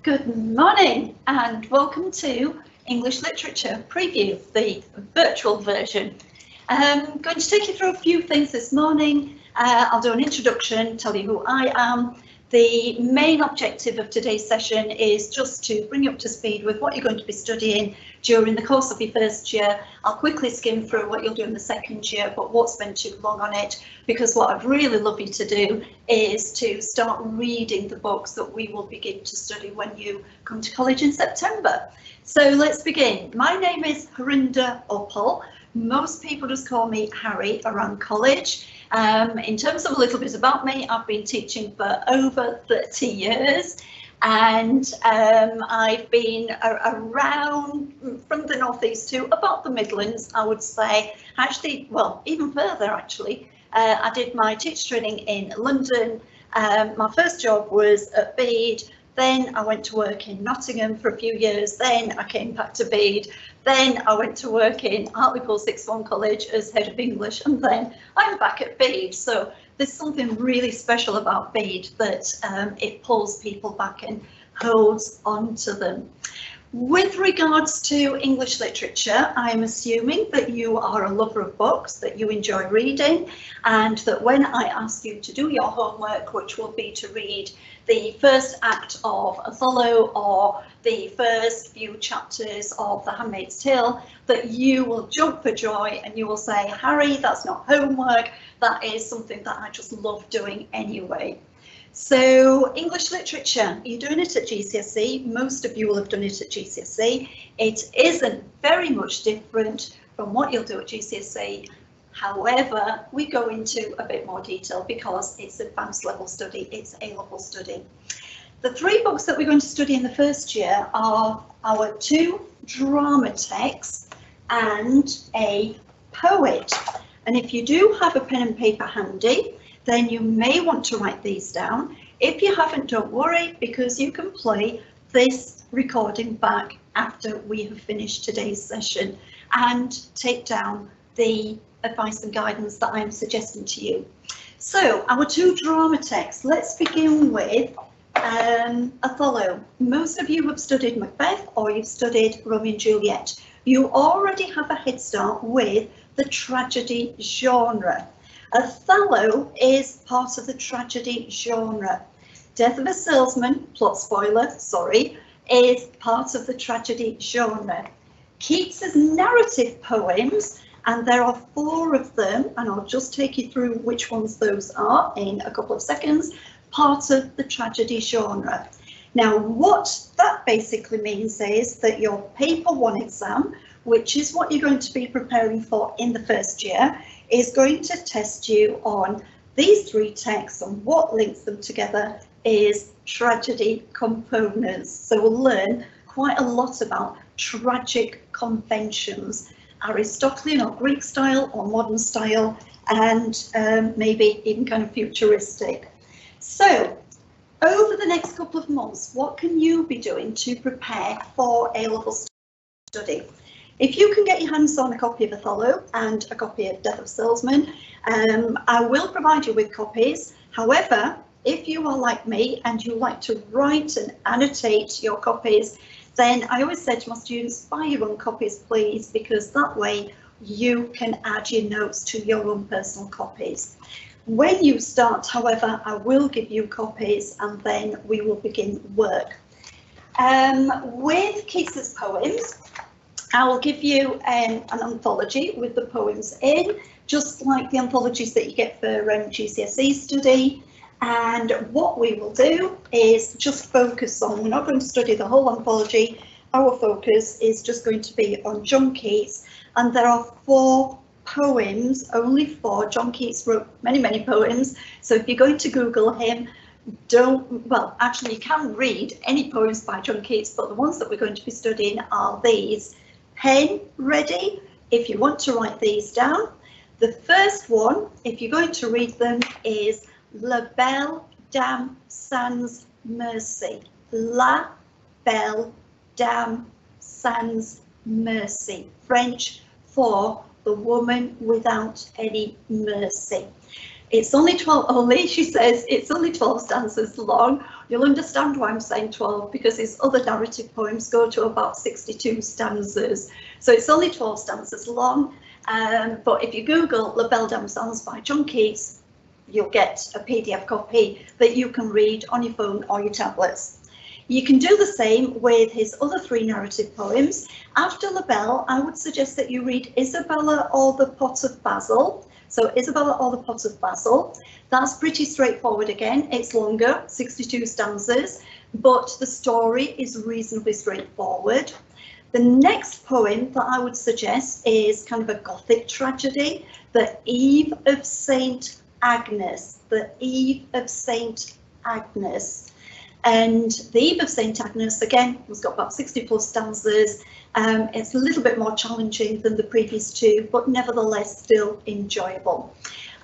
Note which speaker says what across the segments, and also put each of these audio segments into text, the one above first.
Speaker 1: Good morning and welcome to English Literature Preview, the virtual version. I'm going to take you through a few things this morning. I'll do an introduction, tell you who I am. The main objective of today's session is just to bring you up to speed with what you're going to be studying during the course of your first year. I'll quickly skim through what you'll do in the second year, but won't spend too long on it, because what I'd really love you to do is to start reading the books that we will begin to study when you come to college in September. So let's begin. My name is Harinder Uppal. Most people just call me Harry around college. In terms of a little bit about me, I've been teaching for over 30 years and I've been around from the northeast to about the Midlands, I would say. Actually, well, even further actually. I did my teacher training in London. My first job was at Bede. Then I went to work in Nottingham for a few years. Then I came back to Bede. Then I went to work in Hartlepool Sixth Form College as head of English, and then I'm back at Bede. So there's something really special about Bede that it pulls people back and holds on to them. With regards to English literature, I'm assuming that you are a lover of books, that you enjoy reading, and that when I ask you to do your homework, which will be to read the first act of Othello or the first few chapters of The Handmaid's Tale, that you will jump for joy and you will say, Harry, that's not homework, that is something that I just love doing anyway. So English literature, you're doing it at GCSE. Most of you will have done it at GCSE. It isn't very much different from what you'll do at GCSE. However, we go into a bit more detail because it's advanced level study, it's A-level study. The three books that we're going to study in the first year are our two drama texts and a poet. And if you do have a pen and paper handy, then you may want to write these down. If you haven't, don't worry, because you can play this recording back after we have finished today's session and take down the advice and guidance that I'm suggesting to you. So our two drama texts, let's begin with Othello. Most of you have studied Macbeth or you've studied Romeo and Juliet. You already have a head start with the tragedy genre. Othello is part of the tragedy genre. Death of a Salesman, plot spoiler, sorry, is part of the tragedy genre. Keats's narrative poems, and there are 4 of them, and I'll just take you through which ones those are in a couple of seconds, part of the tragedy genre. Now, what that basically means is that your paper 1 exam, which is what you're going to be preparing for in the first year, is going to test you on these 3 texts, and what links them together is tragedy components. So we'll learn quite a lot about tragic conventions, Aristotelian or Greek style or modern style, and maybe even kind of futuristic. So over the next couple of months, what can you be doing to prepare for A-level study? If you can get your hands on a copy of Othello and a copy of Death of a Salesman, I will provide you with copies. However, if you are like me and you like to write and annotate your copies, then I always say to my students, buy your own copies, please, because that way you can add your notes to your own personal copies. When you start, however, I will give you copies and then we will begin work. With Keats's poems, I will give you an anthology with the poems in, just like the anthologies that you get for GCSE study. And what we will do is just focus on, we're not going to study the whole anthology, our focus is just going to be on John Keats, and there are 4 poems, only 4. John Keats wrote many, many poems, so if you're going to Google him, actually you can read any poems by John Keats, but the ones that we're going to be studying are these. Pen ready if you want to write these down. The first one, if you're going to read them, is La Belle Dame Sans Mercy. La Belle Dame Sans Mercy. French for the woman without any mercy. It's only 12, she says, it's only 12 stanzas long. You'll understand why I'm saying 12, because his other narrative poems go to about 62 stanzas. So it's only 12 stanzas long, but if you Google La Belle Damsels by John Keats, you'll get a PDF copy that you can read on your phone or your tablets. You can do the same with his other 3 narrative poems. After La Belle, I would suggest that you read Isabella or the Pot of Basil. So Isabella or the Pot of Basil. That's pretty straightforward again. It's longer, 62 stanzas, but the story is reasonably straightforward. The next poem that I would suggest is kind of a Gothic tragedy, The Eve of St. Agnes. The Eve of St. Agnes. And The Eve of St. Agnes, again, has got about 60 plus stanzas. It's a little bit more challenging than the previous 2, but nevertheless still enjoyable.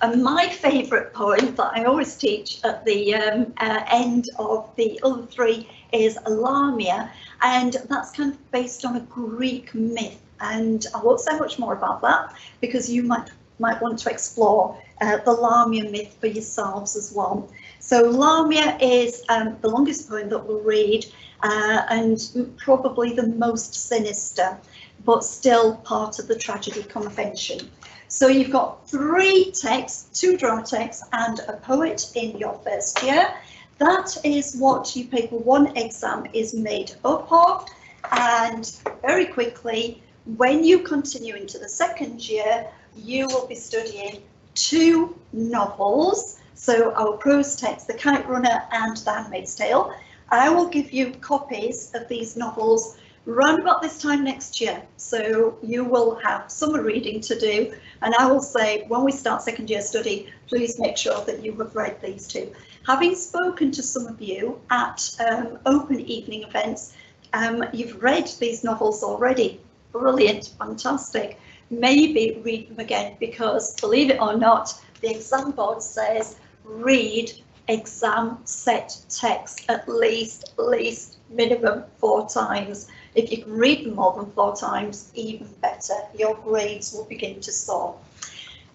Speaker 1: And my favourite poem that I always teach at the end of the other 3 is Lamia, and that's kind of based on a Greek myth. And I won't say much more about that because you might want to explore the Lamia myth for yourselves as well. So Lamia is the longest poem that we'll read and probably the most sinister, but still part of the tragedy convention. So you've got 3 texts, 2 drama texts and a poet in your first year. That is what your paper 1 exam is made up of. And very quickly, when you continue into the second year, you will be studying 2 novels. So our prose text, The Kite Runner and The Handmaid's Tale. I will give you copies of these novels round about this time next year. So you will have summer reading to do. And I will say, when we start second year study, please make sure that you have read these 2. Having spoken to some of you at open evening events, you've read these novels already. Brilliant, fantastic. Maybe read them again, because believe it or not, the exam board says read exam set text at least minimum 4 times. If you can read them more than 4 times, even better. Your grades will begin to soar.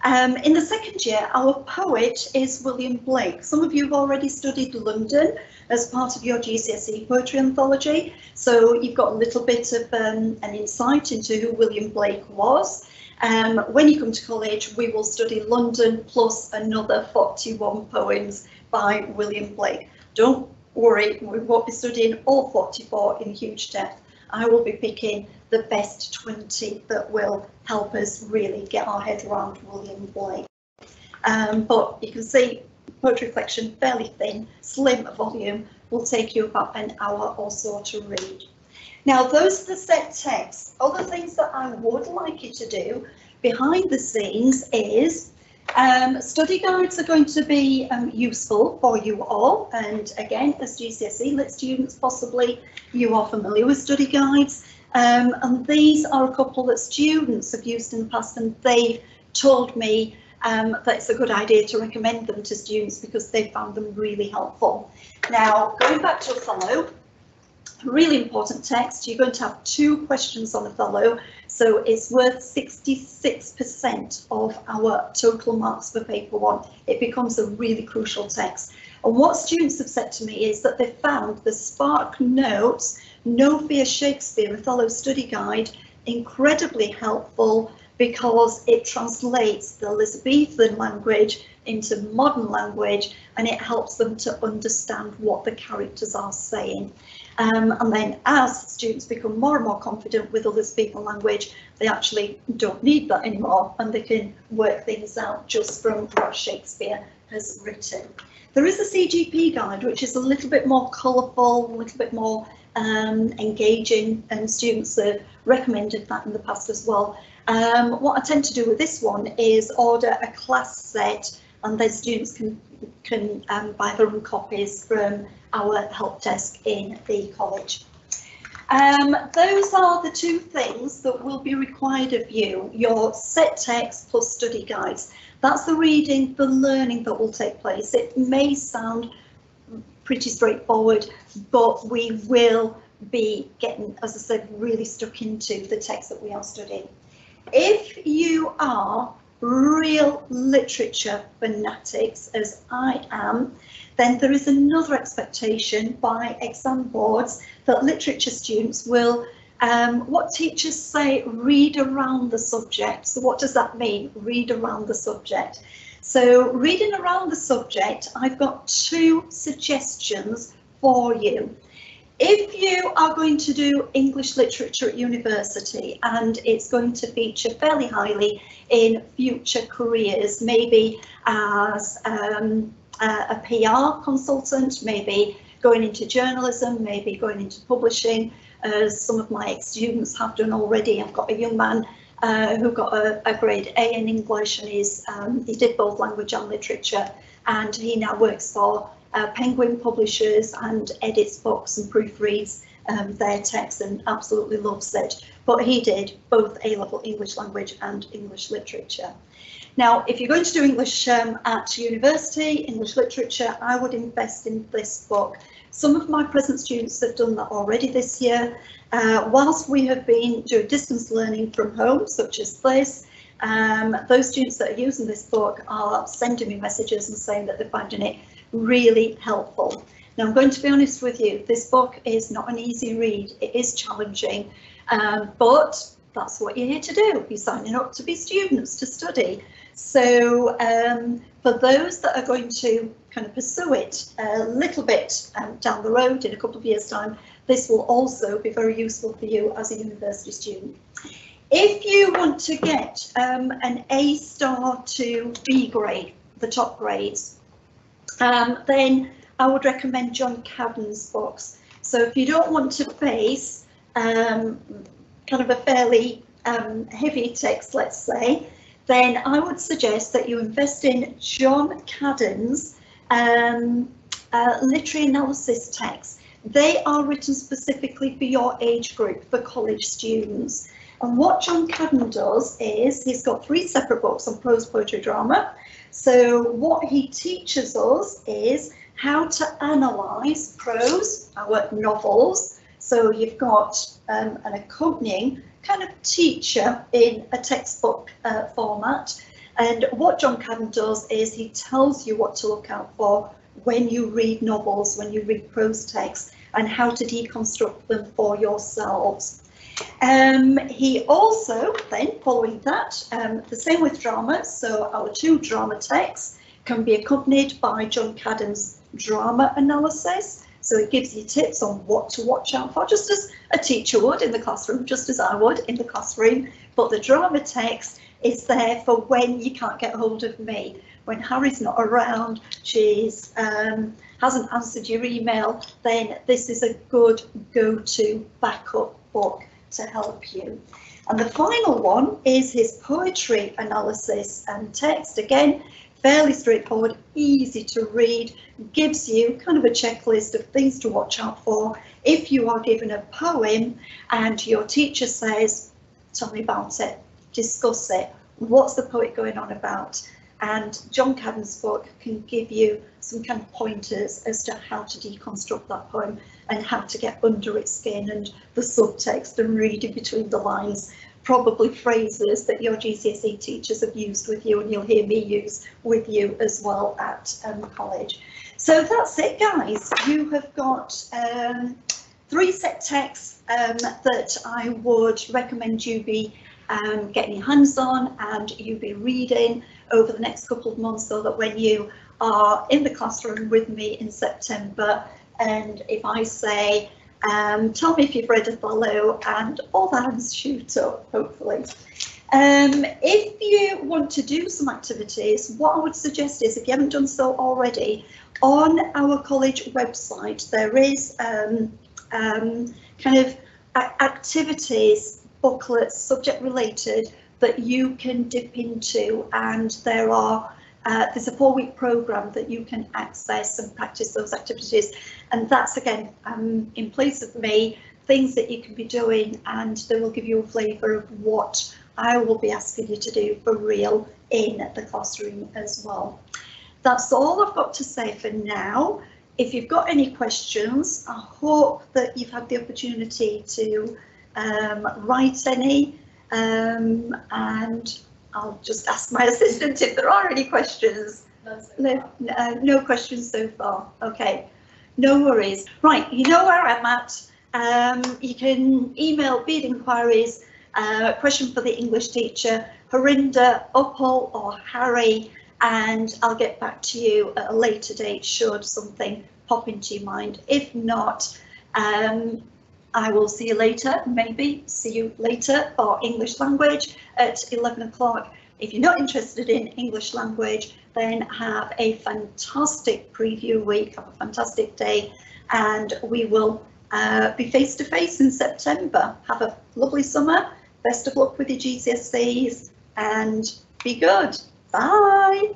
Speaker 1: In the second year, our poet is William Blake. Some of you have already studied London as part of your GCSE poetry anthology, so you've got a little bit of an insight into who William Blake was. When you come to college, we will study London plus another 41 poems by William Blake. Don't worry, we won't be studying all 44 in huge depth. I will be picking the best 20 that will help us really get our head around William Blake. But you can see poetry collection, fairly thin, slim volume, will take you about an hour or so to read. Now, those are the set texts. Other things that I would like you to do behind the scenes is study guides are going to be useful for you all. And again, as GCSE lit students, possibly you are familiar with study guides. And these are a couple that students have used in the past, and they've told me that it's a good idea to recommend them to students because they found them really helpful. Now, going back to Othello, really important text. You're going to have 2 questions on Othello, so it's worth 66% of our total marks for paper 1. It becomes a really crucial text. And what students have said to me is that they found the Spark Notes No Fear Shakespeare Othello Study Guide incredibly helpful because it translates the Elizabethan language into modern language, and it helps them to understand what the characters are saying. And then as students become more and more confident with Elizabethan language, they actually don't need that anymore, and they can work things out just from what Shakespeare has written. There is a CGP guide, which is a little bit more colourful, a little bit more engaging, and students have recommended that in the past as well. What I tend to do with this one is order a class set, and then students can buy their own copies from our help desk in the college. Those are the 2 things that will be required of you, your set text plus study guides. That's the reading, the learning that will take place. It may sound pretty straightforward, but we will be getting, as I said, really stuck into the text that we are studying. If you are real literature fanatics, as I am, then there is another expectation by exam boards that literature students will, what teachers say, read around the subject. So what does that mean, read around the subject? So reading around the subject, I've got two suggestions for you. If you are going to do English literature at university and it's going to feature fairly highly in future careers, maybe as a PR consultant, maybe going into journalism, maybe going into publishing, as some of my ex-students have done already. I've got a young man who got a grade A in English, and he did both language and literature, and he now works for Penguin Publishers and edits books and proofreads their texts and absolutely loves it. But he did both A-level English language and English literature. Now, if you're going to do English at university, English literature, I would invest in this book. Some of my present students have done that already this year. Whilst we have been doing distance learning from home, such as this, those students that are using this book are sending me messages and saying that they're finding it really helpful. Now, I'm going to be honest with you, this book is not an easy read. It is challenging, but that's what you're here to do. You're signing up to be students, to study. So for those that are going to kind of pursue it a little bit down the road in a couple of years' time, this will also be very useful for you as a university student. If you want to get an A star to B grade, the top grades, then I would recommend John Cadden's books. So if you don't want to face kind of a fairly heavy text, let's say, then I would suggest that you invest in John Cadden's literary analysis texts. They are written specifically for your age group, for college students. And what John Cadden does is he's got 3 separate books on prose, poetry, drama. So what he teaches us is how to analyse prose, our novels. So you've got an accompanying kind of teacher in a textbook format. And what John Cadden does is he tells you what to look out for when you read novels, when you read prose texts, and how to deconstruct them for yourselves. He also, then following that, the same with drama, so our 2 drama texts can be accompanied by John Cadden's drama analysis. So it gives you tips on what to watch out for, just as a teacher would in the classroom, just as I would in the classroom. But the drama text is there for when you can't get hold of me. When Harry's not around, she's hasn't answered your email, then this is a good go-to backup book to help you. And the final one is his poetry analysis and text. Again, fairly straightforward, easy to read, gives you kind of a checklist of things to watch out for. If you are given a poem and your teacher says, tell me about it, discuss it, what's the poet going on about? And John Cadden's book can give you some kind of pointers as to how to deconstruct that poem and how to get under its skin and the subtext and read in between the lines, probably phrases that your GCSE teachers have used with you and you'll hear me use with you as well at college. So that's it, guys. You have got 3 set texts that I would recommend you be getting your hands on and you be reading over the next couple of months, so that when you are in the classroom with me in September, and if I say, tell me if you've read Othello, and all the hands shoot up, hopefully. If you want to do some activities, what I would suggest is, if you haven't done so already, on our college website, there is kind of activities, booklets, subject related, that you can dip into, and there are there's a 4-week programme that you can access and practice those activities, and that's again in place of me, things that you can be doing, and they will give you a flavour of what I will be asking you to do for real in the classroom as well. That's all I've got to say for now. If you've got any questions, I hope that you've had the opportunity to write any, and I'll just ask my assistant if there are any questions. No questions so far. Okay, no worries. Right, you know where I'm at. You can email Bede inquiries, question for the English teacher, Harinder, Upall or Harry, and I'll get back to you at a later date should something pop into your mind. If not, I will see you later, maybe see you later for English language at 11 o'clock. If you're not interested in English language, then have a fantastic preview week, have a fantastic day, and we will be face to face in September. Have a lovely summer. Best of luck with your GCSEs and be good. Bye.